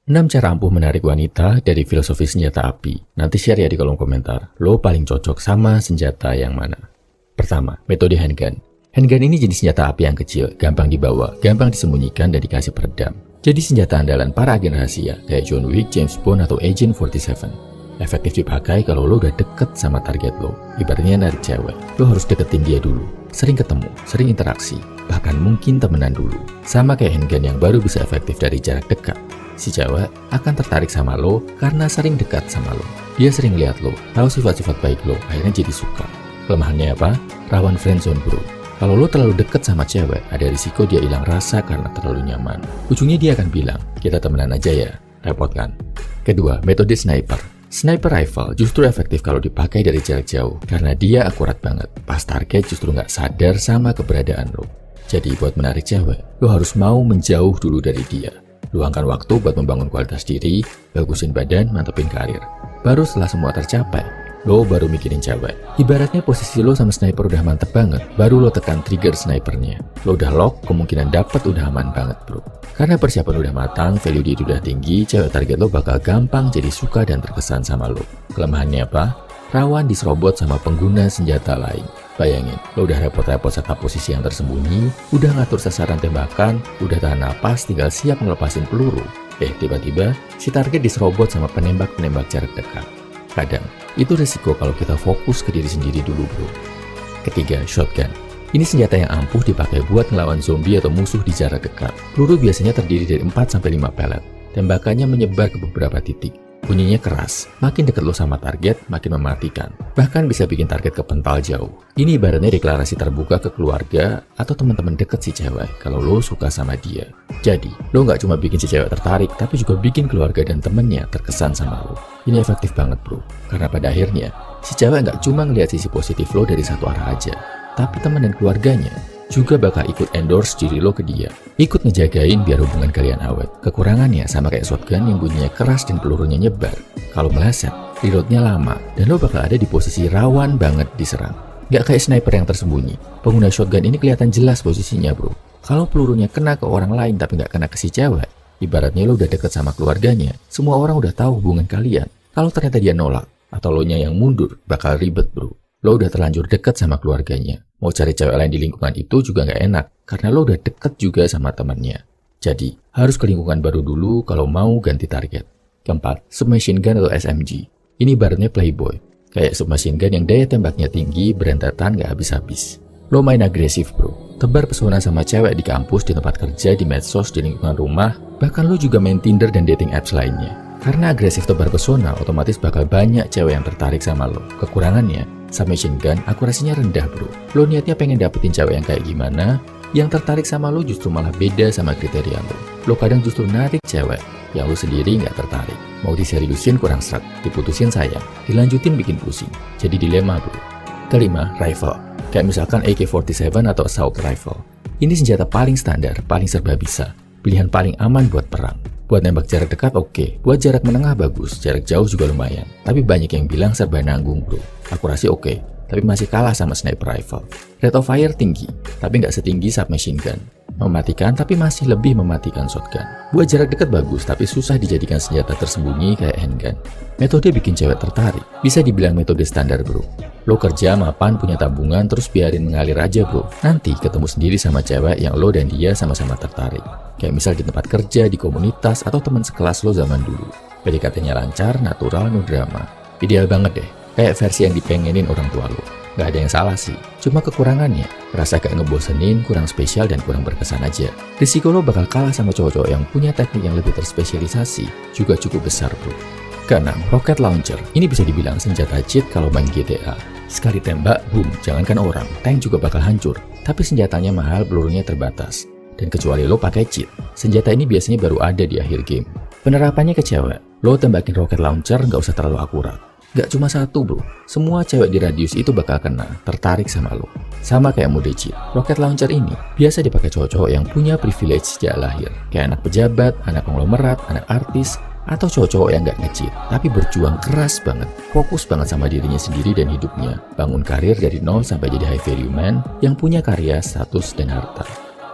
6 cara ampuh menarik wanita dari filosofi senjata api. Nanti share ya di kolom komentar, lo paling cocok sama senjata yang mana? Pertama, metode handgun. Handgun ini jenis senjata api yang kecil, gampang dibawa, gampang disembunyikan dan dikasih peredam. Jadi senjata andalan para agen rahasia, kayak John Wick, James Bond, atau Agent 47. Efektif dipakai kalau lo udah deket sama target lo. Ibaratnya narik cewek, lo harus deketin dia dulu. Sering ketemu, sering interaksi, bahkan mungkin temenan dulu. Sama kayak handgun yang baru bisa efektif dari jarak dekat. Si cewek akan tertarik sama lo karena sering dekat sama lo. Dia sering lihat lo, tahu sifat-sifat baik lo, akhirnya jadi suka. Kelemahannya apa? Rawan friendzone bro. Kalau lo terlalu deket sama cewek, ada risiko dia hilang rasa karena terlalu nyaman. Ujungnya dia akan bilang, kita temenan aja ya. Repot kan? Kedua, metode sniper. Sniper rifle justru efektif kalau dipakai dari jarak jauh karena dia akurat banget. Pas target justru nggak sadar sama keberadaan lo. Jadi buat menarik cewek, lo harus mau menjauh dulu dari dia. Luangkan waktu buat membangun kualitas diri, bagusin badan, mantepin karir. Baru setelah semua tercapai, lo baru mikirin cewek. Ibaratnya posisi lo sama sniper udah mantep banget, baru lo tekan trigger snipernya. Lo udah lock, kemungkinan dapet udah aman banget bro. Karena persiapan udah matang, value diri udah tinggi, cewek target lo bakal gampang jadi suka dan terkesan sama lo. Kelemahannya apa? Rawan diserobot sama pengguna senjata lain. Bayangin, lo udah repot-repot setup posisi yang tersembunyi, udah ngatur sasaran tembakan, udah tahan napas, tinggal siap ngelepasin peluru. Tiba-tiba, si target diserobot sama penembak-penembak jarak dekat. Kadang, itu resiko kalau kita fokus ke diri sendiri dulu bro. Ketiga, shotgun. Ini senjata yang ampuh dipakai buat ngelawan zombie atau musuh di jarak dekat. Peluru biasanya terdiri dari 4-5 pelet. Tembakannya menyebar ke beberapa titik. Bunyinya keras, makin dekat lo sama target, makin mematikan. Bahkan bisa bikin target kepental jauh. Ini ibaratnya deklarasi terbuka ke keluarga atau teman-teman deket si cewek kalau lo suka sama dia. Jadi, lo nggak cuma bikin si cewek tertarik, tapi juga bikin keluarga dan temennya terkesan sama lo. Ini efektif banget bro, karena pada akhirnya, si cewek nggak cuma ngeliat sisi positif lo dari satu arah aja, tapi teman dan keluarganya juga bakal ikut endorse diri lo ke dia. Ikut ngejagain biar hubungan kalian awet. Kekurangannya sama kayak shotgun yang bunyinya keras dan pelurunya nyebar. Kalau meleset, reloadnya lama, dan lo bakal ada di posisi rawan banget diserang. Gak kayak sniper yang tersembunyi. Pengguna shotgun ini kelihatan jelas posisinya bro. Kalau pelurunya kena ke orang lain tapi gak kena ke si cewek, ibaratnya lo udah deket sama keluarganya, semua orang udah tahu hubungan kalian. Kalau ternyata dia nolak, atau lo nya yang mundur, bakal ribet bro. Lo udah terlanjur deket sama keluarganya. Mau cari cewek lain di lingkungan itu juga nggak enak, karena lo udah deket juga sama temannya. Jadi, harus ke lingkungan baru dulu kalau mau ganti target. Keempat, submachine gun atau SMG. Ini ibaratnya playboy. Kayak submachine gun yang daya tembaknya tinggi, berentetan nggak habis-habis. Lo main agresif bro. Tebar pesona sama cewek di kampus, di tempat kerja, di medsos, di lingkungan rumah. Bahkan lo juga main Tinder dan dating apps lainnya. Karena agresif tebar pesona, otomatis bakal banyak cewek yang tertarik sama lo. Kekurangannya, submachine gun akurasinya rendah bro. Lo niatnya pengen dapetin cewek yang kayak gimana, yang tertarik sama lo justru malah beda sama kriteria lo. Lo kadang justru narik cewek yang lo sendiri nggak tertarik. Mau diseriusin kurang seret, diputusin sayang, dilanjutin bikin pusing. Jadi dilema bro. Kelima, rifle. Kayak misalkan AK-47 atau assault rifle. Ini senjata paling standar, paling serba bisa. Pilihan paling aman buat perang. Buat nembak jarak dekat oke, buat jarak menengah bagus, jarak jauh juga lumayan. Tapi banyak yang bilang serba nanggung bro. Akurasi oke, tapi masih kalah sama sniper rifle. Rate of fire tinggi, tapi nggak setinggi submachine gun. Mematikan tapi masih lebih mematikan shotgun. Buat jarak dekat bagus, tapi susah dijadikan senjata tersembunyi kayak handgun. Metode bikin cewek tertarik, bisa dibilang metode standar bro. Lo kerja, mapan, punya tabungan, terus biarin mengalir aja bro. Nanti ketemu sendiri sama cewek yang lo dan dia sama-sama tertarik. Kayak misal di tempat kerja, di komunitas, atau teman sekelas lo zaman dulu. PDKT-nya lancar, natural, no drama. Ideal banget deh, kayak versi yang dipengenin orang tua lo. Gak ada yang salah sih, cuma kekurangannya rasa gak ngebosenin, kurang spesial, dan kurang berkesan aja. Risiko lo bakal kalah sama cowok-cowok yang punya teknik yang lebih terspesialisasi juga cukup besar bro. Keenam, rocket launcher. Ini bisa dibilang senjata cheat kalau main GTA. Sekali tembak, boom, jangankan orang, tank juga bakal hancur. Tapi senjatanya mahal, pelurunya terbatas. Dan kecuali lo pakai cheat, senjata ini biasanya baru ada di akhir game. Penerapannya ke cewek, lo tembakin rocket launcher nggak usah terlalu akurat. Gak cuma satu bro, semua cewek di radius itu bakal kena, tertarik sama lo. Sama kayak mode cheat, rocket launcher ini biasa dipakai cowok-cowok yang punya privilege sejak lahir. Kayak anak pejabat, anak konglomerat, anak artis, atau cowok-cowok yang gak nge-cheat, tapi berjuang keras banget, fokus banget sama dirinya sendiri dan hidupnya, bangun karir dari nol sampai jadi high value man yang punya karya, status, dan harta.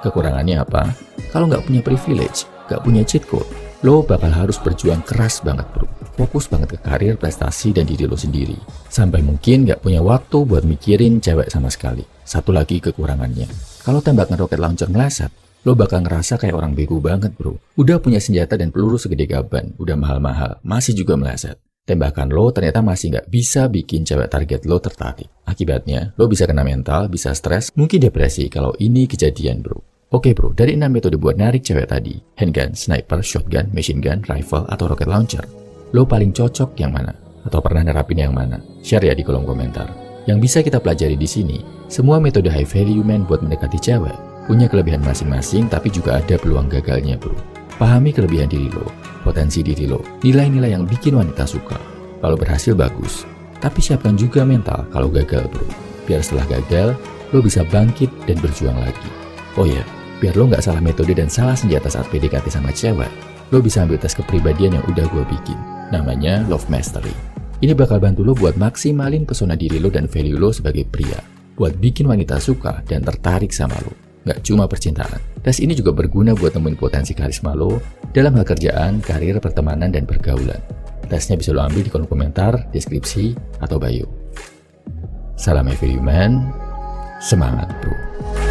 Kekurangannya apa? Kalau nggak punya privilege, nggak punya cheat code, lo bakal harus berjuang keras banget bro. Fokus banget ke karir, prestasi, dan diri lo sendiri. Sampai mungkin gak punya waktu buat mikirin cewek sama sekali. Satu lagi kekurangannya, kalau tembakan roket launcher meleset, lo bakal ngerasa kayak orang bego banget bro. Udah punya senjata dan peluru segede gaban, udah mahal-mahal, masih juga meleset. Tembakan lo ternyata masih nggak bisa bikin cewek target lo tertarik. Akibatnya, lo bisa kena mental, bisa stres, mungkin depresi kalau ini kejadian bro. Oke bro, dari 6 metode buat narik cewek tadi, handgun, sniper, shotgun, machine gun, rifle, atau rocket launcher, lo paling cocok yang mana? Atau pernah nerapin yang mana? Share ya di kolom komentar. Yang bisa kita pelajari di sini, semua metode high value man buat mendekati cewek punya kelebihan masing-masing, tapi juga ada peluang gagalnya bro. Pahami kelebihan diri lo, potensi diri lo, nilai-nilai yang bikin wanita suka. Kalau berhasil bagus, tapi siapkan juga mental kalau gagal bro. Biar setelah gagal, lo bisa bangkit dan berjuang lagi. Oh ya, biar lo nggak salah metode dan salah senjata saat PDKT sama cewek, lo bisa ambil tes kepribadian yang udah gue bikin. Namanya Love Mastery. Ini bakal bantu lo buat maksimalin pesona diri lo dan value lo sebagai pria. Buat bikin wanita suka dan tertarik sama lo. Nggak cuma percintaan. Tes ini juga berguna buat nemuin potensi karisma lo dalam hal kerjaan, karir, pertemanan, dan pergaulan. Tesnya bisa lo ambil di kolom komentar, deskripsi, atau bio. Salam everyman, semangat bro.